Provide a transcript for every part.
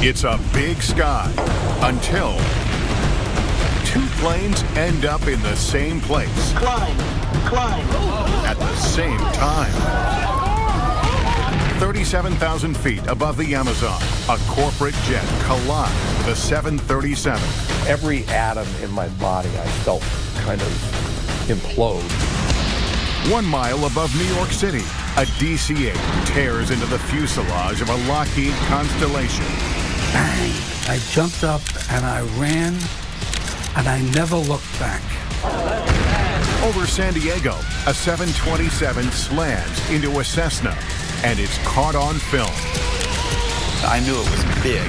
It's a big sky until two planes end up in the same place. Climb. At the same time. 37,000 feet above the Amazon, a corporate jet collides with a 737. Every atom in my body I felt kind of implode. 1 mile above New York City, a DC-8 tears into the fuselage of a Lockheed Constellation. Bang! I jumped up and I ran, and I never looked back. Over San Diego, a 727 slams into a Cessna, and it's caught on film. I knew it was big,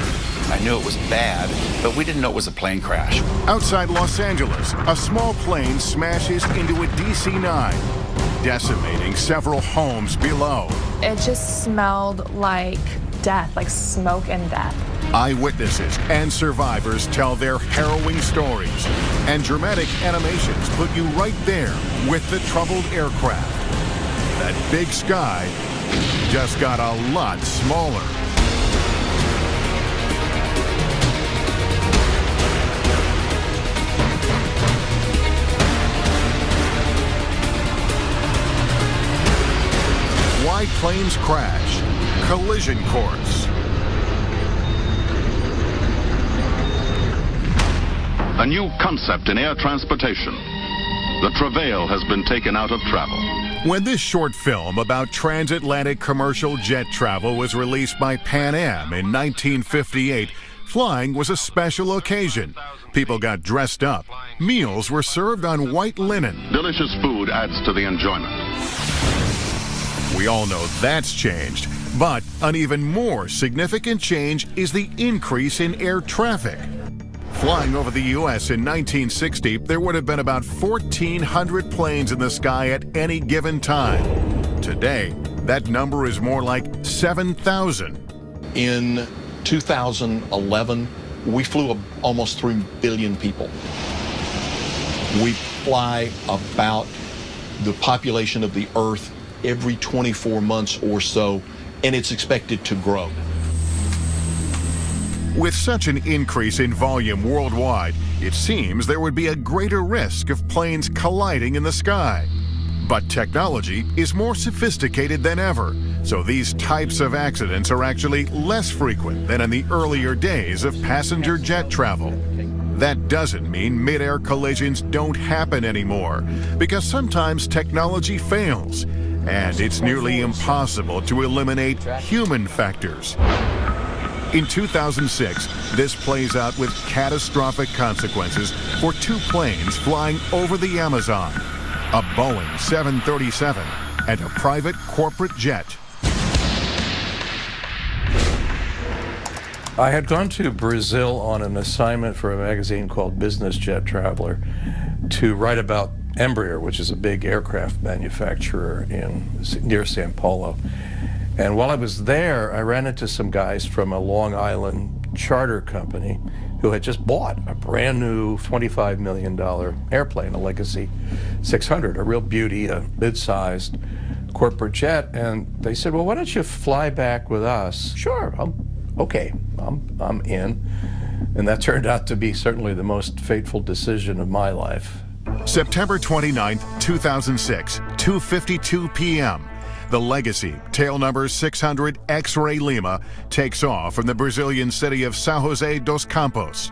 I knew it was bad, but we didn't know it was a plane crash. Outside Los Angeles, a small plane smashes into a DC-9, decimating several homes below. It just smelled like death, like smoke and death. Eyewitnesses and survivors tell their harrowing stories, and dramatic animations put you right there with the troubled aircraft. That big sky just got a lot smaller. Why planes crash. Collision course. A new concept in air transportation. The travail has been taken out of travel. When this short film about transatlantic commercial jet travel was released by Pan Am in 1958, flying was a special occasion. People got dressed up. Meals were served on white linen. Delicious food adds to the enjoyment. We all know that's changed, but an even more significant change is the increase in air traffic. Flying over the U.S. in 1960, there would have been about 1,400 planes in the sky at any given time. Today, that number is more like 7,000. In 2011, we flew almost 3 billion people. We fly about the population of the Earth every 24 months or so, and it's expected to grow. With such an increase in volume worldwide, it seems there would be a greater risk of planes colliding in the sky. But technology is more sophisticated than ever, so these types of accidents are actually less frequent than in the earlier days of passenger jet travel. That doesn't mean mid-air collisions don't happen anymore, because sometimes technology fails, and it's nearly impossible to eliminate human factors. In 2006, this plays out with catastrophic consequences for two planes flying over the Amazon, a Boeing 737 and a private corporate jet. I had gone to Brazil on an assignment for a magazine called Business Jet Traveler to write about Embraer, which is a big aircraft manufacturer near Sao Paulo. And while I was there, I ran into some guys from a Long Island charter company who had just bought a brand new $25 million airplane, a Legacy 600, a real beauty, a mid-sized corporate jet. And they said, well, why don't you fly back with us? Sure, I'm in. And that turned out to be certainly the most fateful decision of my life. September 29th, 2006, 2:52 p.m. The Legacy, tail number 600 X-Ray Lima, takes off from the Brazilian city of São José dos Campos.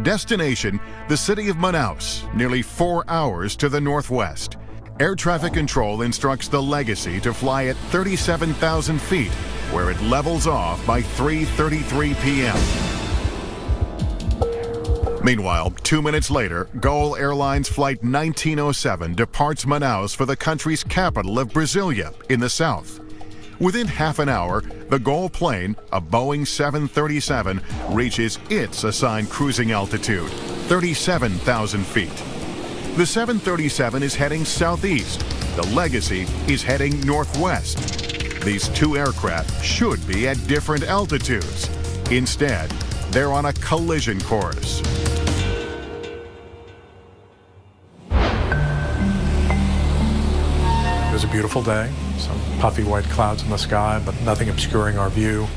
Destination, the city of Manaus, nearly 4 hours to the northwest. Air traffic control instructs the Legacy to fly at 37,000 feet, where it levels off by 3:33 p.m. Meanwhile, 2 minutes later, Gol Airlines Flight 1907 departs Manaus for the country's capital of Brasilia in the south. Within half an hour, the Gol plane, a Boeing 737, reaches its assigned cruising altitude, 37,000 feet. The 737 is heading southeast. The Legacy is heading northwest. These two aircraft should be at different altitudes. Instead, they're on a collision course. It was a beautiful day, some puffy white clouds in the sky, but nothing obscuring our view.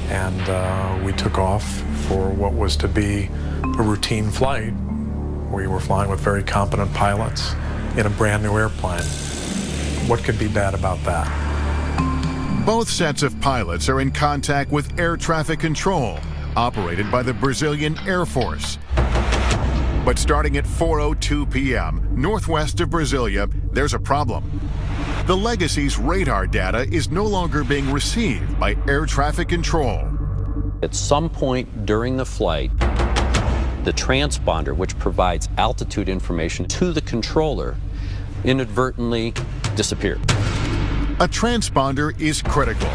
and we took off for what was to be a routine flight. We were flying with very competent pilots in a brand new airplane. What could be bad about that? Both sets of pilots are in contact with air traffic control, operated by the Brazilian Air Force. But starting at 4:02 p.m. northwest of Brasilia, there's a problem. The Legacy's radar data is no longer being received by air traffic control. At some point during the flight, the transponder, which provides altitude information to the controller, inadvertently disappeared. A transponder is critical,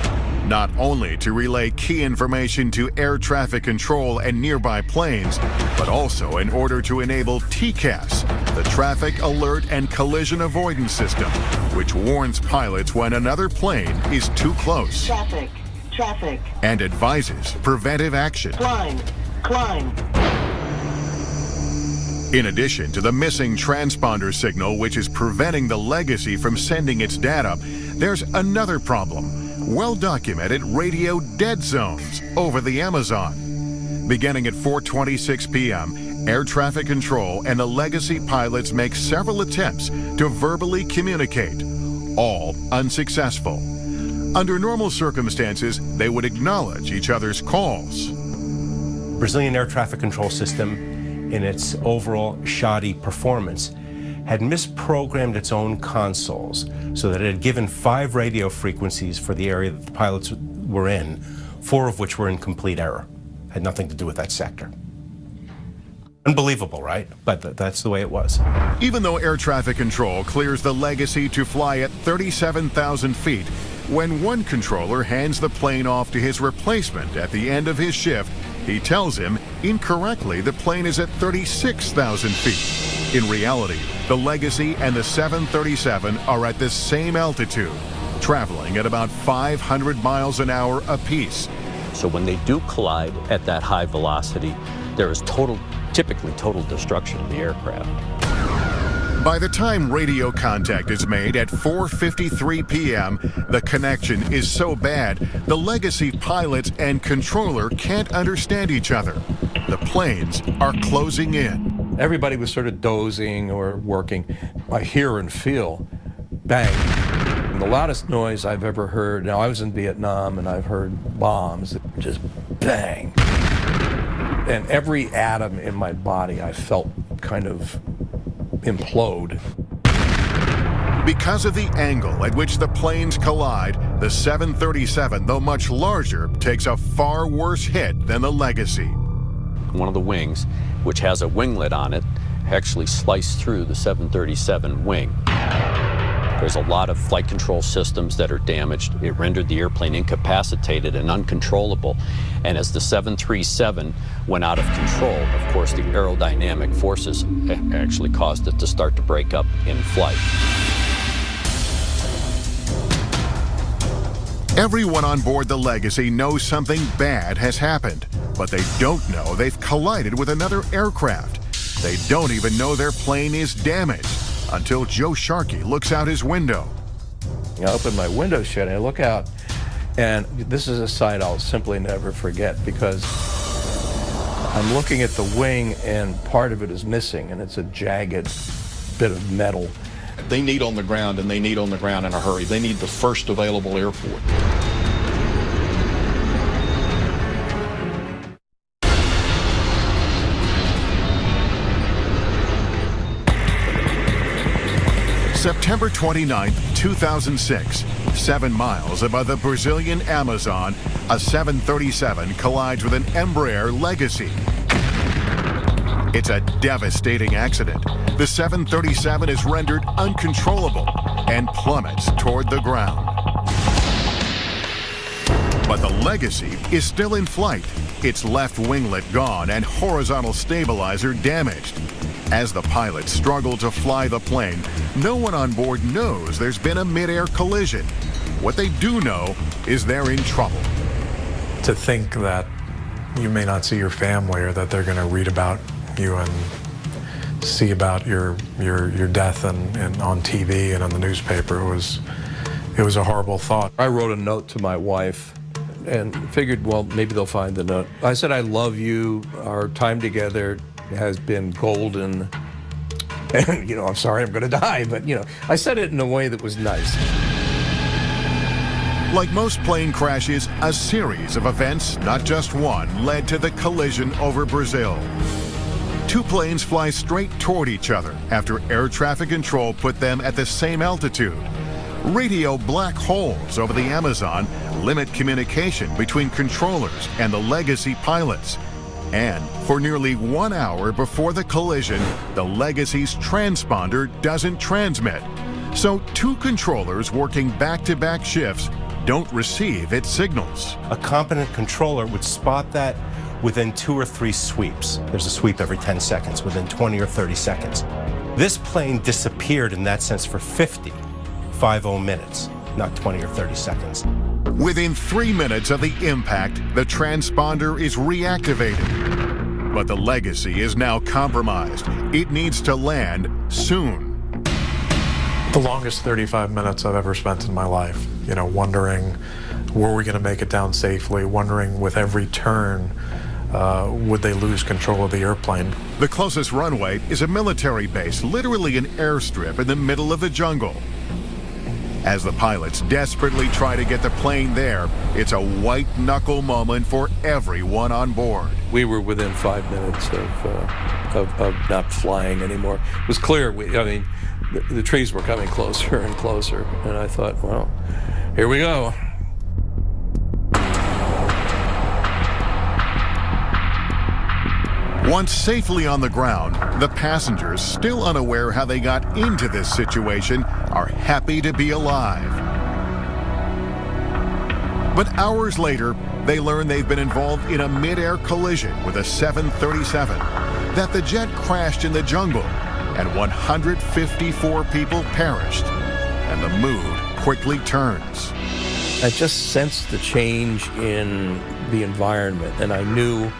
not only to relay key information to air traffic control and nearby planes, but also in order to enable TCAS, the Traffic Alert and Collision Avoidance System, which warns pilots when another plane is too close. Traffic. And advises preventive action. Climb. In addition to the missing transponder signal, which is preventing the Legacy from sending its data, there's another problem: well-documented radio dead zones over the Amazon. Beginning at 4:26 p.m., air traffic control and the Legacy pilots make several attempts to verbally communicate, all unsuccessful. Under normal circumstances, they would acknowledge each other's calls. Brazilian air traffic control system, in its overall shoddy performance, had misprogrammed its own consoles so that it had given 5 radio frequencies for the area that the pilots were in, 4 of which were in complete error. Had nothing to do with that sector. Unbelievable, right? But that's the way it was. Even though air traffic control clears the Legacy to fly at 37,000 feet, when one controller hands the plane off to his replacement at the end of his shift, he tells him incorrectly the plane is at 36,000 feet. In reality, the Legacy and the 737 are at the same altitude, traveling at about 500 miles an hour apiece. So when they do collide at that high velocity, there is typically total destruction of the aircraft. By the time radio contact is made at 4:53 p.m., the connection is so bad, the Legacy pilots and controller can't understand each other. The planes are closing in. Everybody was sort of dozing or working. I hear and feel bang. And the loudest noise I've ever heard, now I was in Vietnam and I've heard bombs, just bang. And every atom in my body I felt kind of implode. Because of the angle at which the planes collide, the 737, though much larger, takes a far worse hit than the Legacy. One of the wings, which has a winglet on it, actually sliced through the 737 wing. There's a lot of flight control systems that are damaged. It rendered the airplane incapacitated and uncontrollable. And as the 737 went out of control, of course, the aerodynamic forces actually caused it to start to break up in flight. Everyone on board the Legacy knows something bad has happened, but they don't know they've collided with another aircraft. They don't even know their plane is damaged until Joe Sharkey looks out his window. I open my window shade and I look out, and this is a sight I'll simply never forget, because I'm looking at the wing and part of it is missing, and it's a jagged bit of metal. They need on the ground, and they need on the ground in a hurry. They need the first available airport. September 29, 2006, 7 miles above the Brazilian Amazon, a 737 collides with an Embraer Legacy. It's a devastating accident. The 737 is rendered uncontrollable and plummets toward the ground. But the Legacy is still in flight, its left winglet gone and horizontal stabilizer damaged. As the pilots struggle to fly the plane, no one on board knows there's been a mid-air collision. What they do know is they're in trouble. To think that you may not see your family, or that they're going to read about you and see about your death and on TV and on the newspaper, it was a horrible thought. I wrote a note to my wife and figured, well, maybe they'll find the note. I said, I love you. Our time together has been golden. And, you know, I'm sorry I'm going to die, but, you know, I said it in a way that was nice. Like most plane crashes, a series of events, not just one, led to the collision over Brazil. Two planes fly straight toward each other after air traffic control put them at the same altitude. Radio black holes over the Amazon limit communication between controllers and the legacy pilots. And for nearly 1 hour before the collision, the Legacy's transponder doesn't transmit. So two controllers working back-to-back shifts don't receive its signals. A competent controller would spot that within 2 or 3 sweeps. There's a sweep every 10 seconds, within 20 or 30 seconds. This plane disappeared in that sense for 50 minutes, not 20 or 30 seconds. Within 3 minutes of the impact, the transponder is reactivated. But the Legacy is now compromised. It needs to land soon. The longest 35 minutes I've ever spent in my life, you know, wondering, were we going to make it down safely, wondering with every turn, would they lose control of the airplane? The closest runway is a military base, literally an airstrip in the middle of the jungle. As the pilots desperately try to get the plane there, it's a white-knuckle moment for everyone on board. We were within 5 minutes of not flying anymore. It was clear, the trees were coming closer and closer, and I thought, well, here we go. Once safely on the ground, the passengers, still unaware how they got into this situation, are happy to be alive. But hours later, they learn they've been involved in a mid-air collision with a 737, that the jet crashed in the jungle, and 154 people perished, and the mood quickly turns. I just sensed the change in the environment, and I knew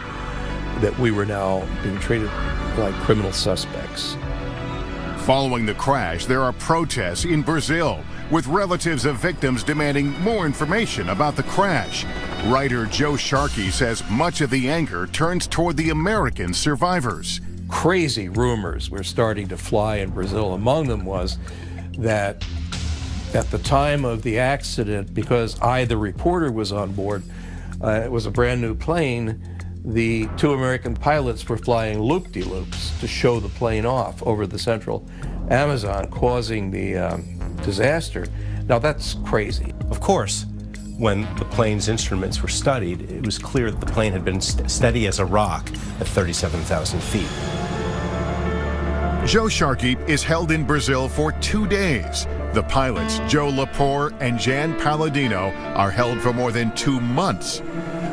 that we were now being treated like criminal suspects. Following the crash, there are protests in Brazil, with relatives of victims demanding more information about the crash. Writer Joe Sharkey says much of the anger turns toward the American survivors. Crazy rumors were starting to fly in Brazil. Among them was that at the time of the accident, because the reporter, was on board, it was a brand new plane, the two American pilots were flying loop-de-loops to show the plane off over the central Amazon, causing the disaster. Now that's crazy. Of course, when the plane's instruments were studied, it was clear that the plane had been steady as a rock at 37,000 feet. Joe Sharkey is held in Brazil for 2 days. The pilots, Joe Lepore and Jan Palladino, are held for more than 2 months.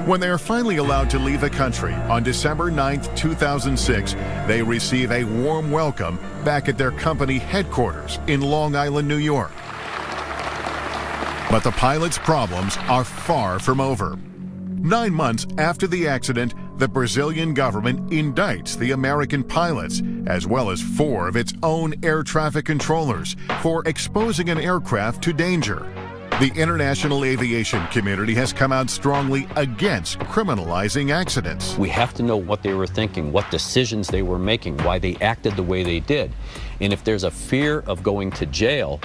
When they are finally allowed to leave the country on December 9th, 2006, they receive a warm welcome back at their company headquarters in Long Island, New York. But the pilots' problems are far from over. 9 months after the accident, the Brazilian government indicts the American pilots, as well as 4 of its own air traffic controllers, for exposing an aircraft to danger. The international aviation community has come out strongly against criminalizing accidents. We have to know what they were thinking, what decisions they were making, why they acted the way they did. And if there's a fear of going to jail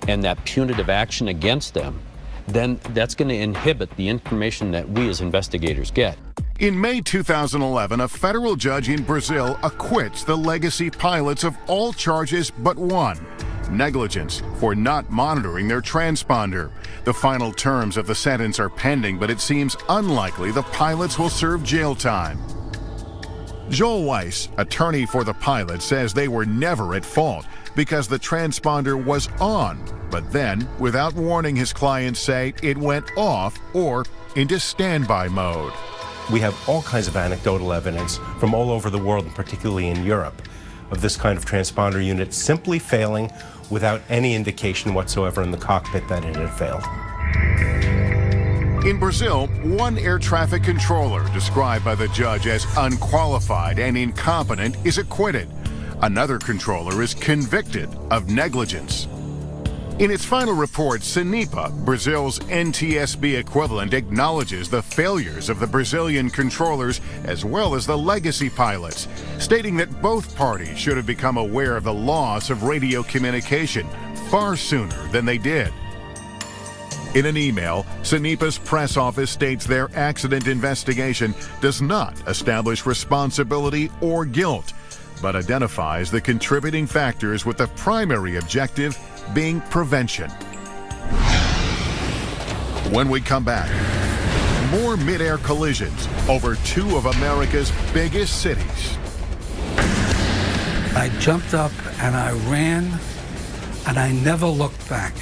and that punitive action against them, then that's going to inhibit the information that we as investigators get. In May 2011, a federal judge in Brazil acquits the Legacy pilots of all charges but one: negligence for not monitoring their transponder. The final terms of the sentence are pending, but it seems unlikely the pilots will serve jail time. Joel Weiss, attorney for the pilots, says they were never at fault because the transponder was on, but then, without warning, his clients say it went off or into standby mode. We have all kinds of anecdotal evidence from all over the world, and particularly in Europe, of this kind of transponder unit simply failing without any indication whatsoever in the cockpit that it had failed. In Brazil, one air traffic controller, described by the judge as unqualified and incompetent, is acquitted. Another controller is convicted of negligence. In its final report, SNIPA, Brazil's NTSB equivalent, acknowledges the failures of the Brazilian controllers as well as the legacy pilots, stating that both parties should have become aware of the loss of radio communication far sooner than they did. In an email, SNIPA's press office states their accident investigation does not establish responsibility or guilt, but identifies the contributing factors with the primary objective being prevention. When we come back, more mid-air collisions over two of America's biggest cities. I jumped up and I ran, and I never looked back.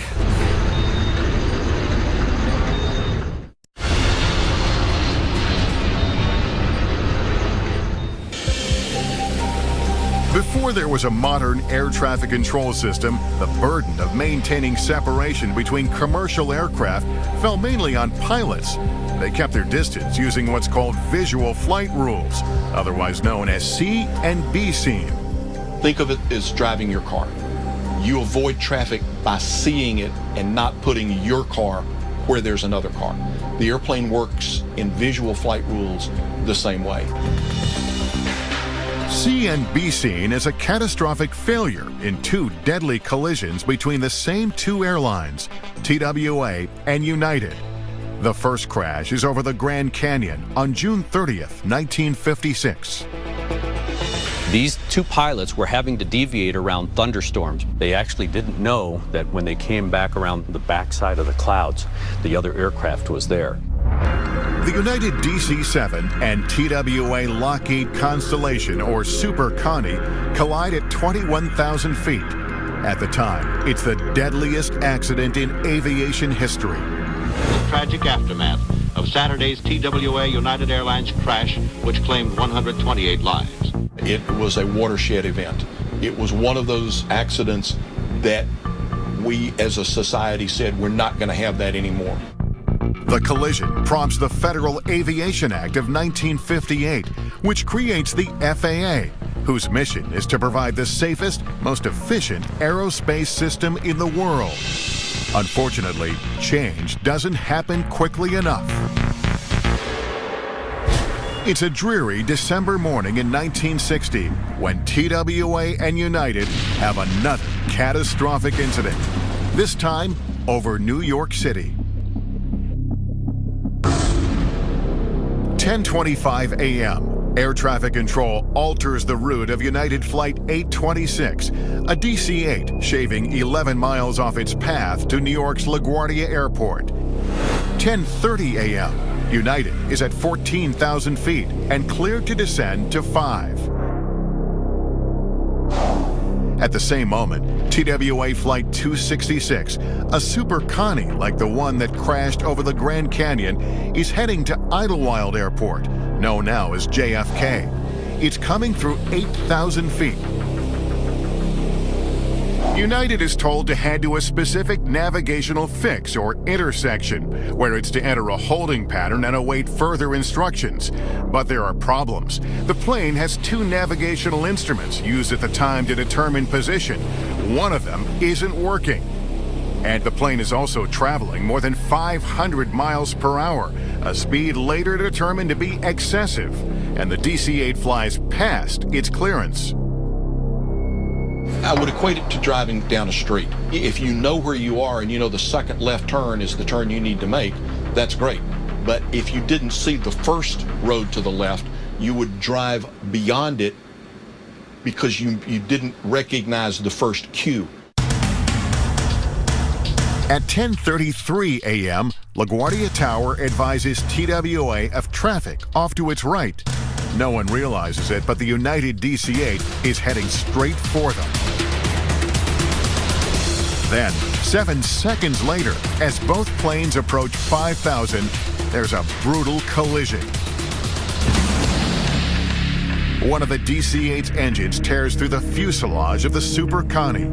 Before there was a modern air traffic control system, the burden of maintaining separation between commercial aircraft fell mainly on pilots. They kept their distance using what's called visual flight rules, otherwise known as C and B scene. Think of it as driving your car. You avoid traffic by seeing it and not putting your car where there's another car. The airplane works in visual flight rules the same way. C and B scene is a catastrophic failure in two deadly collisions between the same two airlines, TWA and United. The first crash is over the Grand Canyon on June 30th, 1956. These two pilots were having to deviate around thunderstorms. They actually didn't know that when they came back around the backside of the clouds, the other aircraft was there. The United DC-7 and TWA Lockheed Constellation, or Super Connie, collide at 21,000 feet. At the time, it's the deadliest accident in aviation history. The tragic aftermath of Saturday's TWA United Airlines crash, which claimed 128 lives. It was a watershed event. It was one of those accidents that we as a society said we're not going to have that anymore. The collision prompts the Federal Aviation Act of 1958, which creates the FAA, whose mission is to provide the safest, most efficient aerospace system in the world. Unfortunately, change doesn't happen quickly enough. It's a dreary December morning in 1960 when TWA and United have another catastrophic incident, this time over New York City. 10:25 a.m., air traffic control alters the route of United Flight 826, a DC-8 shaving 11 miles off its path to New York's LaGuardia Airport. 10:30 a.m., United is at 14,000 feet and cleared to descend to 5. At the same moment, TWA Flight 266, a Super Connie like the one that crashed over the Grand Canyon, is heading to Idlewild Airport, known now as JFK. It's coming through 8,000 feet. United is told to head to a specific navigational fix or intersection, where it's to enter a holding pattern and await further instructions. But there are problems. The plane has two navigational instruments used at the time to determine position. One of them isn't working. And the plane is also traveling more than 500 miles per hour, a speed later determined to be excessive. And the DC-8 flies past its clearance. I would equate it to driving down a street. If you know where you are and you know the second left turn is the turn you need to make, that's great. But if you didn't see the first road to the left, you would drive beyond it because you didn't recognize the first cue. At 10:33 a.m., LaGuardia Tower advises TWA of traffic off to its right. No one realizes it, but the United DC-8 is heading straight for them. Then, 7 seconds later, as both planes approach 5,000, there's a brutal collision. One of the DC-8's engines tears through the fuselage of the Super Connie.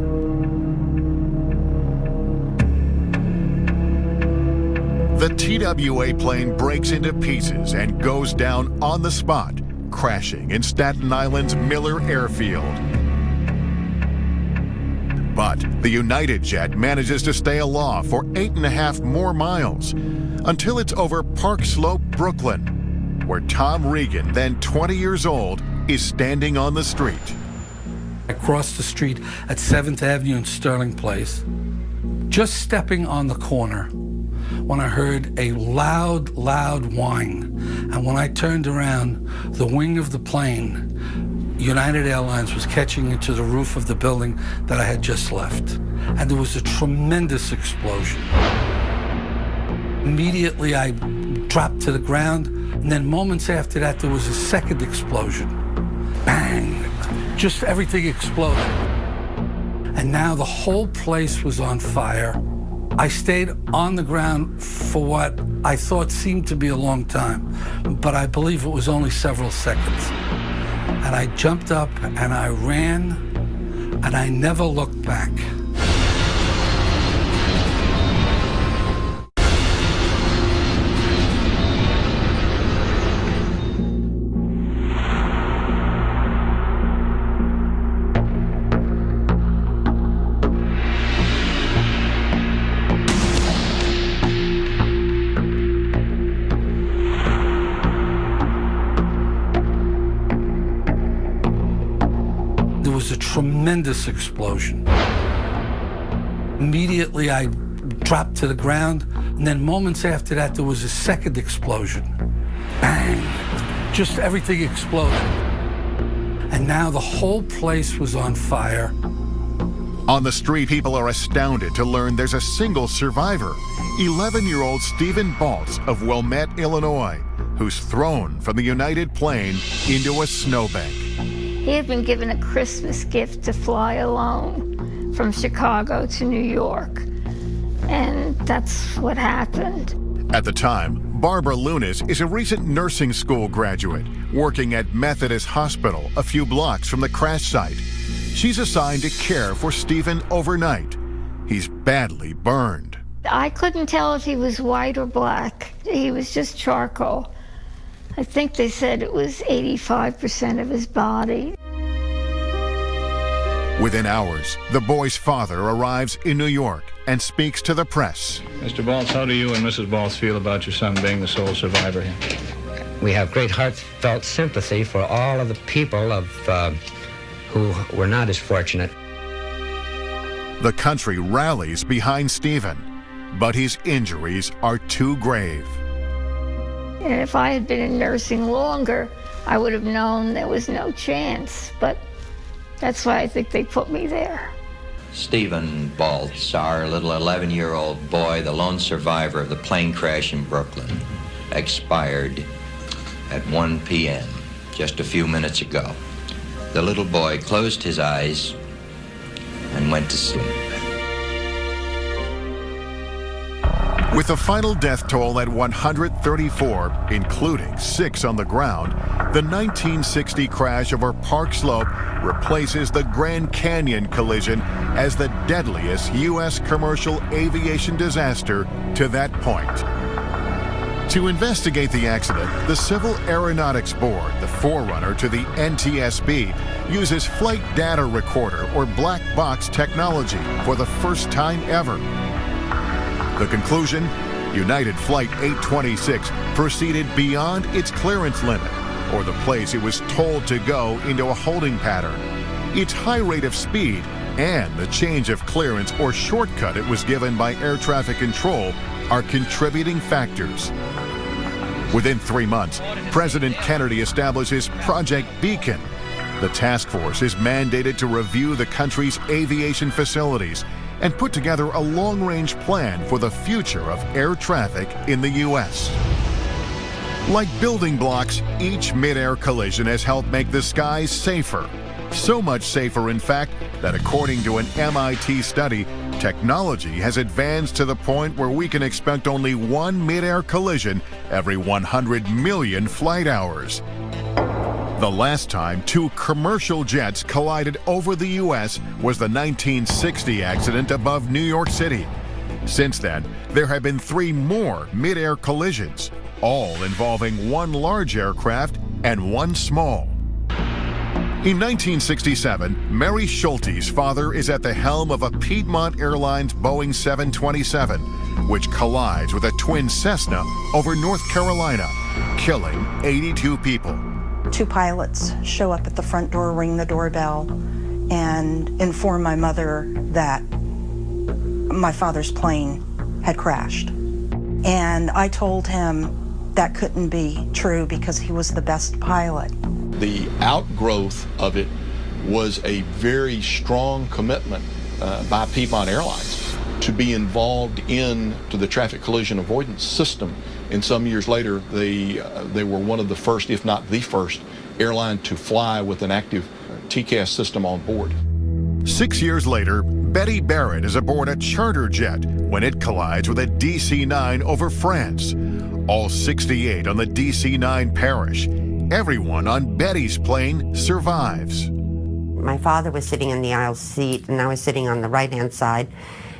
The TWA plane breaks into pieces and goes down on the spot, crashing in Staten Island's Miller Airfield. But the United jet manages to stay aloft for 8.5 more miles until it's over Park Slope, Brooklyn, where Tom Regan, then 20 years old, is standing on the street. I crossed the street at 7th Avenue and Sterling Place, just stepping on the corner, when I heard a loud whine. And when I turned around, the wing of the plane, United Airlines, was catching into the roof of the building that I had just left. And there was a tremendous explosion. Immediately, I dropped to the ground, and then moments after that, there was a second explosion. Bang! Just everything exploded. And now the whole place was on fire. I stayed on the ground for what I thought seemed to be a long time, but I believe it was only several seconds. And I jumped up and I ran, and I never looked back. There was a tremendous explosion. Immediately, I dropped to the ground, and then moments after that, there was a second explosion. Bang! Just everything exploded. And now the whole place was on fire. On the street, people are astounded to learn there's a single survivor, 11-year-old Stephen Baltz of Wilmette, Illinois, who's thrown from the United plane into a snowbank. He had been given a Christmas gift to fly alone from Chicago to New York, and that's what happened. At the time, Barbara Lunis is a recent nursing school graduate working at Methodist Hospital a few blocks from the crash site. She's assigned to care for Stephen overnight. He's badly burned. I couldn't tell if he was white or black. He was just charcoal. I think they said it was 85% of his body. Within hours, the boy's father arrives in New York and speaks to the press. Mr. Baltz, how do you and Mrs. Baltz feel about your son being the sole survivor here? We have great heartfelt sympathy for all of the people who were not as fortunate. The country rallies behind Stephen, but his injuries are too grave. And if I had been in nursing longer, I would have known there was no chance. But that's why I think they put me there. Stephen Baltz, our little 11-year-old boy, the lone survivor of the plane crash in Brooklyn, expired at 1 p.m., just a few minutes ago. The little boy closed his eyes and went to sleep. With the final death toll at 134, including 6 on the ground, the 1960 crash over Park Slope replaces the Grand Canyon collision as the deadliest U.S. commercial aviation disaster to that point. To investigate the accident, the Civil Aeronautics Board, the forerunner to the NTSB, uses flight data recorder or black box technology for the first time ever. The conclusion? United Flight 826 proceeded beyond its clearance limit, or the place it was told to go, into a holding pattern. Its high rate of speed and the change of clearance or shortcut it was given by air traffic control are contributing factors. Within 3 months, President Kennedy establishes Project Beacon. The task force is mandated to review the country's aviation facilities and put together a long-range plan for the future of air traffic in the U.S. Like building blocks, each mid-air collision has helped make the skies safer. So much safer, in fact, that according to an MIT study, technology has advanced to the point where we can expect only one mid-air collision every 100 million flight hours. The last time 2 commercial jets collided over the U.S. was the 1960 accident above New York City. Since then, there have been 3 more mid-air collisions, all involving 1 large aircraft and 1 small. In 1967, Mary Schulte's father is at the helm of a Piedmont Airlines Boeing 727, which collides with a twin Cessna over North Carolina, killing 82 people. 2 pilots show up at the front door, ring the doorbell, and inform my mother that my father's plane had crashed. And I told him that couldn't be true because he was the best pilot. The outgrowth of it was a very strong commitment by Piedmont Airlines to be involved into the traffic collision avoidance system. And some years later, they were one of the first, if not the first, airline to fly with an active TCAS system on board. 6 years later, Betty Barrett is aboard a charter jet when it collides with a DC-9 over France. All 68 on the DC-9 perish. Everyone on Betty's plane survives. My father was sitting in the aisle seat, and I was sitting on the right-hand side.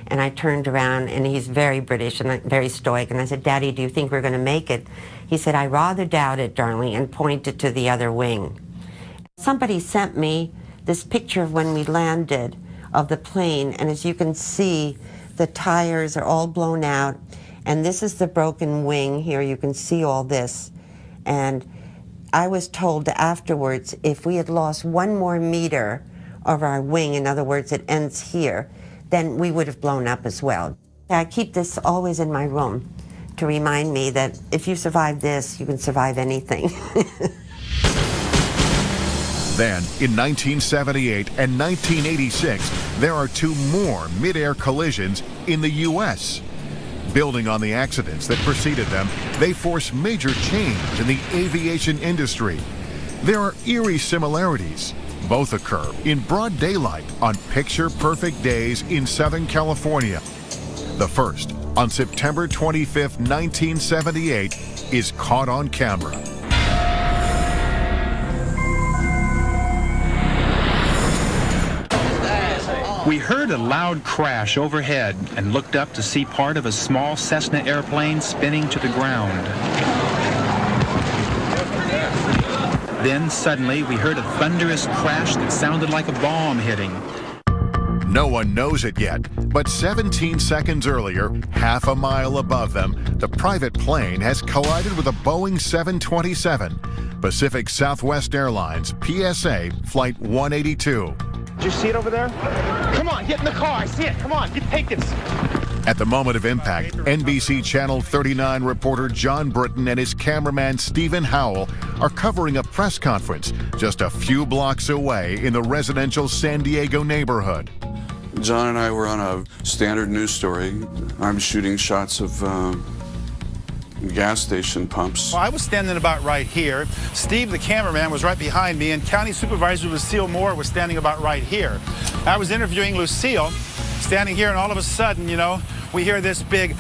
And I turned around, and he's very British and very stoic. And I said, "Daddy, do you think we're going to make it?" He said, "I rather doubt it, darling," and pointed to the other wing. Somebody sent me this picture of when we landed of the plane. And as you can see, the tires are all blown out. And this is the broken wing here. You can see all this. And I was told afterwards, if we had lost 1 more meter of our wing, in other words, it ends here, then we would have blown up as well. I keep this always in my room to remind me that if you survive this, you can survive anything. Then, in 1978 and 1986, there are 2 more mid-air collisions in the U.S. Building on the accidents that preceded them, they force major change in the aviation industry. There are eerie similarities. Both occur in broad daylight on picture-perfect days in Southern California. The first, on September 25, 1978, is caught on camera. We heard a loud crash overhead and looked up to see part of a small Cessna airplane spinning to the ground. Then suddenly we heard a thunderous crash that sounded like a bomb hitting. No one knows it yet, but 17 seconds earlier, half a mile above them, the private plane has collided with a Boeing 727, Pacific Southwest Airlines PSA Flight 182. Did you see it over there? Come on, get in the car. I see it. Come on, take this. At the moment of impact, NBC Channel 39 reporter John Britton and his cameraman Stephen Howell are covering a press conference just a few blocks away in the residential San Diego neighborhood. John and I were on a standard news story. I'm shooting shots of gas station pumps. Well, I was standing about right here. Steve, the cameraman, was right behind me, and County Supervisor Lucille Moore was standing about right here. I was interviewing Lucille, standing here, and all of a sudden, you know, we hear this big...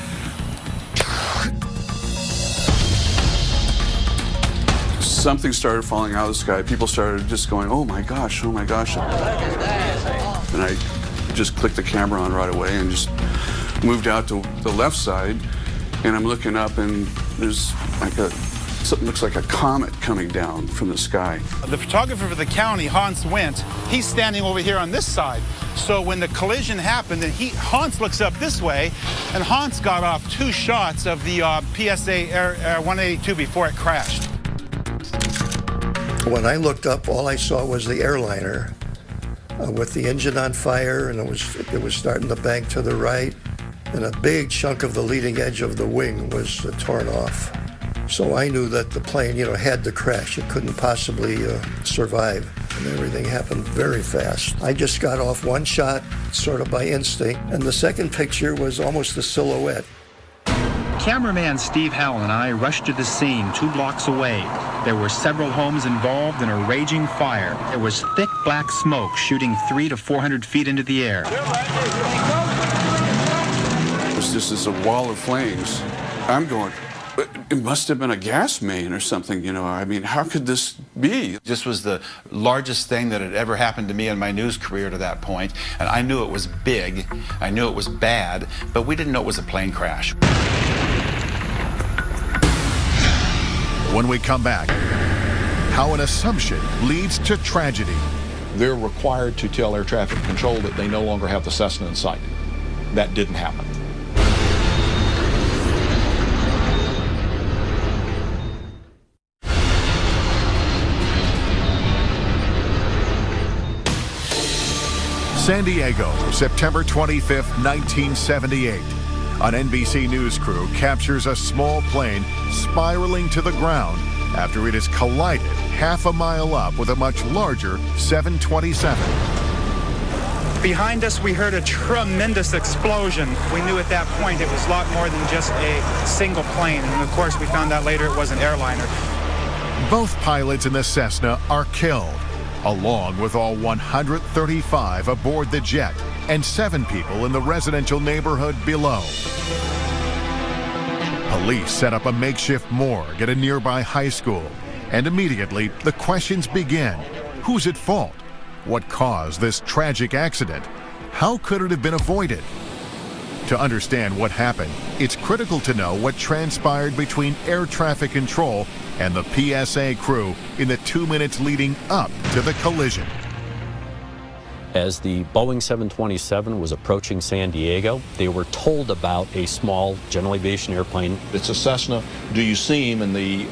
Something started falling out of the sky. People started just going, oh my gosh, oh my gosh. And I just clicked the camera on right away and just moved out to the left side. And I'm looking up, and there's like something looks like a comet coming down from the sky. The photographer for the county, Hans Wendt, he's standing over here on this side. So when the collision happened, and Hans looks up this way, and Hans got off 2 shots of the PSA Air 182 before it crashed. When I looked up, all I saw was the airliner with the engine on fire, and it was starting to bank to the right. And a big chunk of the leading edge of the wing was torn off. So I knew that the plane, you know, had to crash. It couldn't possibly survive. And everything happened very fast. I just got off 1 shot, sort of by instinct, and the second picture was almost a silhouette. Cameraman Steve Howell and I rushed to the scene 2 blocks away. There were several homes involved in a raging fire. There was thick black smoke shooting 300 to 400 feet into the air. This is a wall of flames. I'm going, it must have been a gas main or something, you know. I mean, how could this be? This was the largest thing that had ever happened to me in my news career to that point, and I knew it was big, I knew it was bad, but we didn't know it was a plane crash. When we come back, how an assumption leads to tragedy. They're required to tell air traffic control that they no longer have the Cessna in sight. That didn't happen. San Diego, September 25th, 1978. An NBC News crew captures a small plane spiraling to the ground after it has collided half a mile up with a much larger 727. Behind us, we heard a tremendous explosion. We knew at that point it was a lot more than just a single plane. And of course, we found out later it was an airliner. Both pilots in the Cessna are killed, along with all 135 aboard the jet and 7 people in the residential neighborhood below. Police set up a makeshift morgue at a nearby high school, and immediately the questions begin. Who's at fault? What caused this tragic accident? How could it have been avoided? To understand what happened, it's critical to know what transpired between air traffic control and the PSA crew in the 2 minutes leading up to the collision. As the Boeing 727 was approaching San Diego, they were told about a small general aviation airplane. It's a Cessna. Do you see him? And the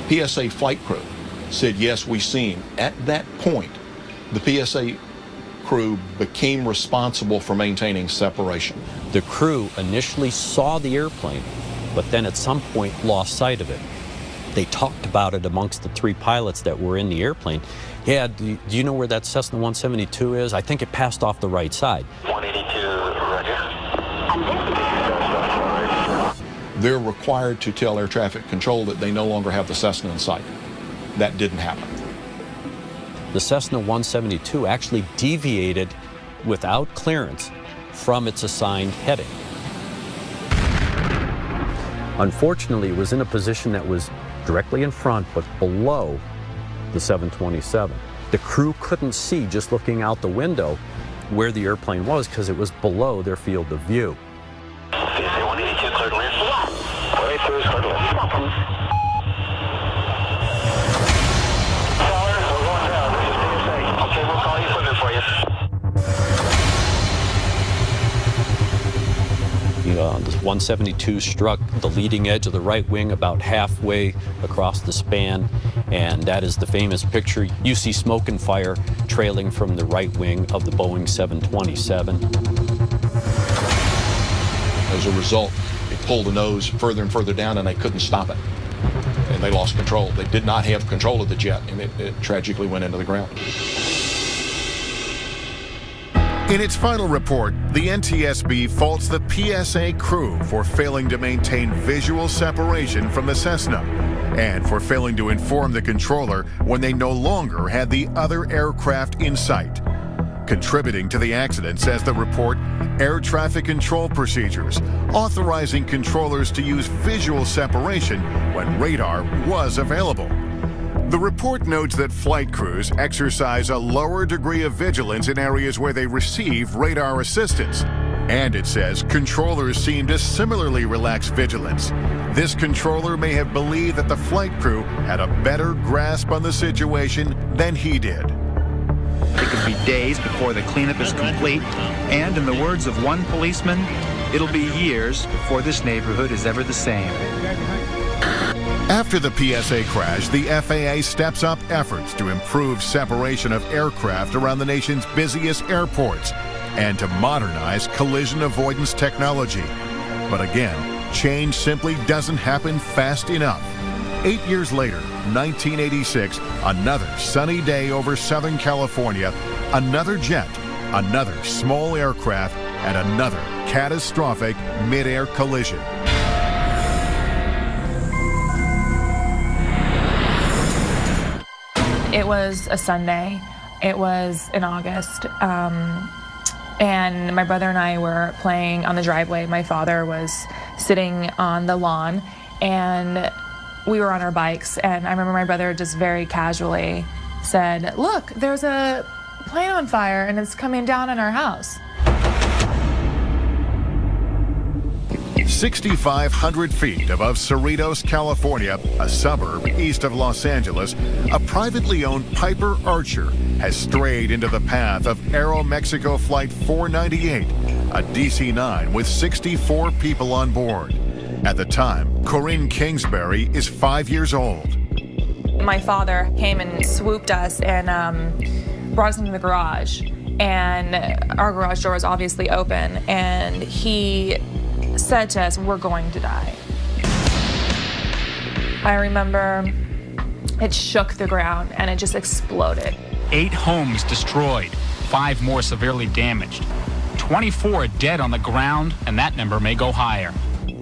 PSA flight crew said, yes, we see him. At that point, the PSA crew became responsible for maintaining separation. The crew initially saw the airplane, but then at some point lost sight of it. They talked about it amongst the 3 pilots that were in the airplane. Yeah, do you know where that Cessna 172 is? I think it passed off the right side. 182, roger. They're required to tell air traffic control that they no longer have the Cessna in sight. That didn't happen. The Cessna 172 actually deviated without clearance from its assigned heading. Unfortunately, it was in a position that was directly in front but below the 727. The crew couldn't see, just looking out the window, where the airplane was because it was below their field of view. PSA 182 cleared to land. 182 is cleared to land. Tower, we're going down. This is PSA. Okay, we'll call equipment for you. The 172 struck the leading edge of the right wing about halfway across the span, and that is the famous picture. You see smoke and fire trailing from the right wing of the Boeing 727. As a result, it pulled the nose further and further down, and they couldn't stop it. And they lost control. They did not have control of the jet, and it tragically went into the ground. In its final report, the NTSB faults the PSA crew for failing to maintain visual separation from the Cessna and for failing to inform the controller when they no longer had the other aircraft in sight. Contributing to the accident, says the report, air traffic control procedures, authorizing controllers to use visual separation when radar was available. The report notes that flight crews exercise a lower degree of vigilance in areas where they receive radar assistance. And it says controllers seem to similarly relax vigilance. This controller may have believed that the flight crew had a better grasp on the situation than he did. It could be days before the cleanup is complete, and in the words of one policeman, it'll be years before this neighborhood is ever the same. After the PSA crash, the FAA steps up efforts to improve separation of aircraft around the nation's busiest airports and to modernize collision avoidance technology. But again, change simply doesn't happen fast enough. 8 years later, 1986, another sunny day over Southern California, another jet, another small aircraft, and another catastrophic mid-air collision. It was a Sunday. It was in August. And my brother and I were playing on the driveway. My father was sitting on the lawn, and we were on our bikes. And I remember my brother just very casually said, "Look, there's a plane on fire, and it's coming down on our house." 6,500 feet above Cerritos, California, a suburb east of Los Angeles, a privately owned Piper Archer has strayed into the path of Aeromexico Flight 498, a DC-9 with 64 people on board. At the time, Corinne Kingsbury is 5 years old. My father came and swooped us and brought us into the garage. And our garage door was obviously open. And he said to us, "We're going to die." I remember it shook the ground and it just exploded. 8 homes destroyed, 5 more severely damaged. 24 dead on the ground, and that number may go higher.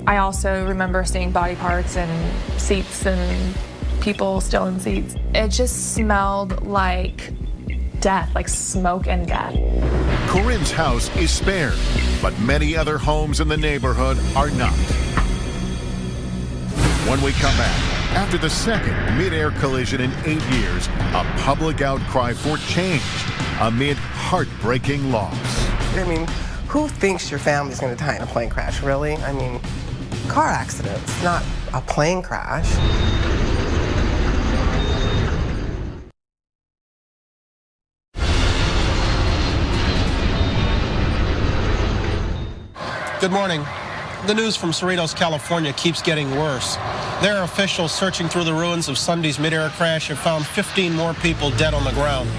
I also remember seeing body parts and seats and people still in seats. It just smelled like death, like smoke and death. Corinne's house is spared, but many other homes in the neighborhood are not. When we come back, after the second mid-air collision in 8 years, a public outcry for change amid heartbreaking loss. I mean, who thinks your family's going to die in a plane crash, really? I mean, car accidents, not a plane crash. Good morning. The news from Cerritos, California keeps getting worse. There, officials searching through the ruins of Sunday's mid-air crash have found 15 more people dead on the ground.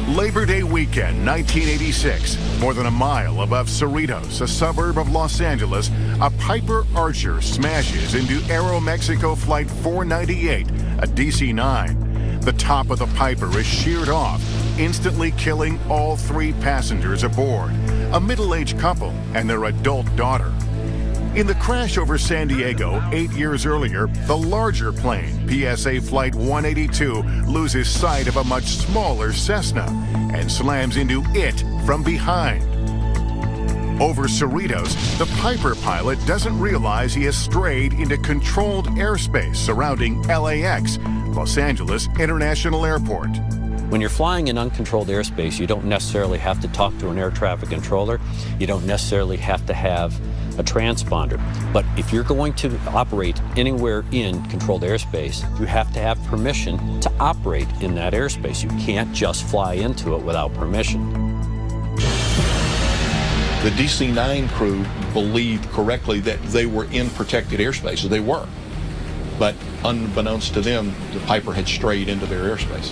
Labor Day weekend, 1986, more than a mile above Cerritos, a suburb of Los Angeles, a Piper Archer smashes into Aeromexico Flight 498, a DC-9. The top of the Piper is sheared off, instantly killing all 3 passengers aboard, a middle-aged couple and their adult daughter. In the crash over San Diego 8 years earlier, the larger plane, PSA Flight 182, loses sight of a much smaller Cessna and slams into it from behind. Over Cerritos, the Piper pilot doesn't realize he has strayed into controlled airspace surrounding LAX, Los Angeles International Airport. When you're flying in uncontrolled airspace, you don't necessarily have to talk to an air traffic controller. You don't necessarily have to have a transponder. But if you're going to operate anywhere in controlled airspace, you have to have permission to operate in that airspace. You can't just fly into it without permission. The DC-9 crew believed correctly that they were in protected airspace, so they were. But unbeknownst to them, the Piper had strayed into their airspace.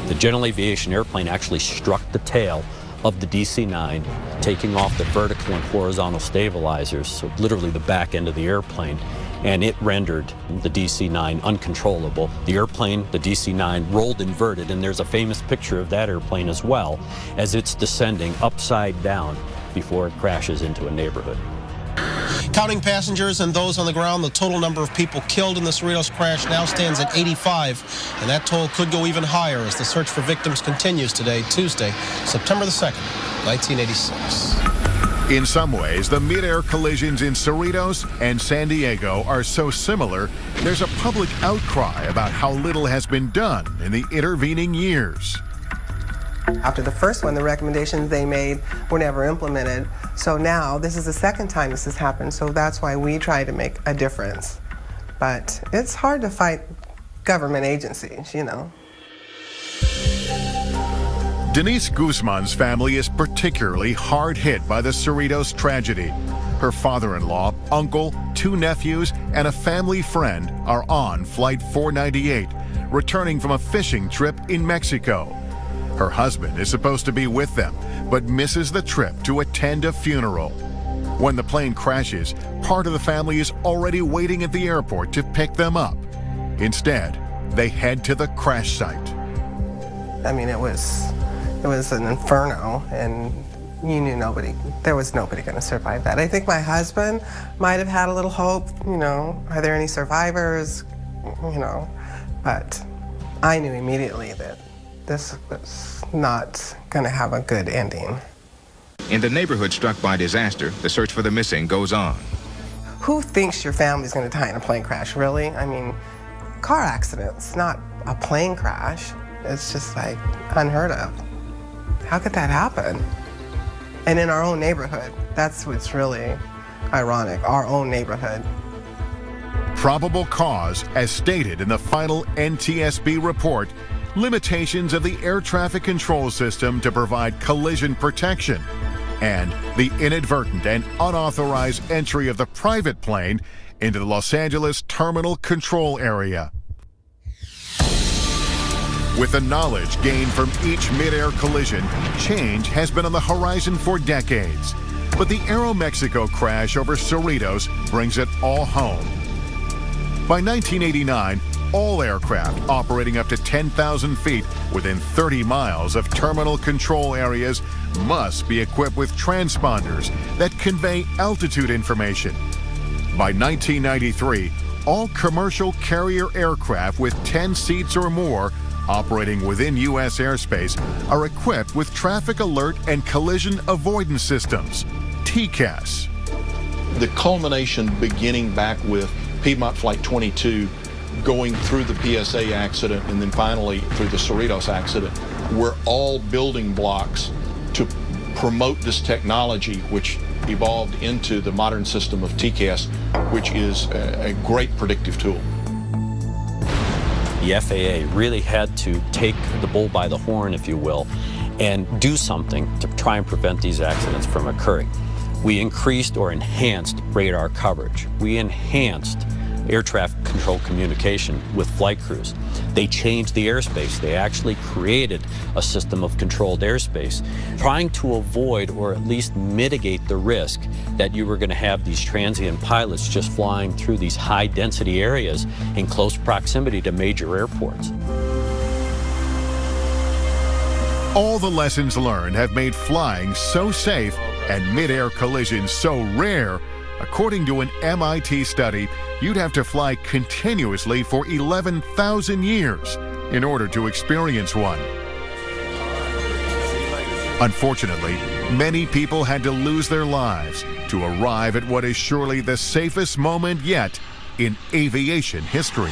The general aviation airplane actually struck the tail of the DC-9, taking off the vertical and horizontal stabilizers, so literally the back end of the airplane, and it rendered the DC-9 uncontrollable. The airplane, the DC-9, rolled inverted, and there's a famous picture of that airplane as well, as it's descending upside down before it crashes into a neighborhood. Counting passengers and those on the ground, the total number of people killed in the Cerritos crash now stands at 85, and that toll could go even higher as the search for victims continues today, Tuesday, September the 2nd, 1986. In some ways, the mid-air collisions in Cerritos and San Diego are so similar, there's a public outcry about how little has been done in the intervening years. After the first one, the recommendations they made were never implemented. So now, this is the second time this has happened, so that's why we try to make a difference. But it's hard to fight government agencies, you know. Denise Guzman's family is particularly hard hit by the Cerritos tragedy. Her father-in-law, uncle, 2 nephews, and a family friend are on Flight 498, returning from a fishing trip in Mexico. Her husband is supposed to be with them, but misses the trip to attend a funeral. When the plane crashes, part of the family is already waiting at the airport to pick them up. Instead, they head to the crash site. I mean, it was an inferno, and you knew there was nobody going to survive that. I think my husband might have had a little hope, you know, are there any survivors, you know, but I knew immediately that this was not going to have a good ending. In the neighborhood struck by disaster, the search for the missing goes on. Who thinks your family's going to die in a plane crash, really? I mean, car accidents, not a plane crash. It's just like unheard of. How could that happen? and in our own neighborhood. That's what's really ironic, our own neighborhood. Probable cause, as stated in the final NTSB report, limitations of the air traffic control system to provide collision protection, and the inadvertent and unauthorized entry of the private plane into the Los Angeles terminal control area. With the knowledge gained from each mid-air collision, change has been on the horizon for decades. But the Aeromexico crash over Cerritos brings it all home. By 1989, all aircraft operating up to 10,000 feet within 30 miles of terminal control areas must be equipped with transponders that convey altitude information. By 1993, all commercial carrier aircraft with 10 seats or more operating within U.S. airspace are equipped with traffic alert and collision avoidance systems, TCAS. The culmination beginning back with Piedmont Flight 22 going through the PSA accident and then finally through the Cerritos accident were all building blocks to promote this technology, which evolved into the modern system of TCAS, which is a great predictive tool. The FAA really had to take the bull by the horn, if you will, and do something to try and prevent these accidents from occurring. We increased or enhanced radar coverage. We enhanced air traffic control communication with flight crews. They changed the airspace. They actually created a system of controlled airspace, trying to avoid or at least mitigate the risk that you were going to have these transient pilots just flying through these high-density areas in close proximity to major airports. All the lessons learned have made flying so safe and mid-air collisions so rare. According to an MIT study, you'd have to fly continuously for 11,000 years in order to experience one. Unfortunately, many people had to lose their lives to arrive at what is surely the safest moment yet in aviation history.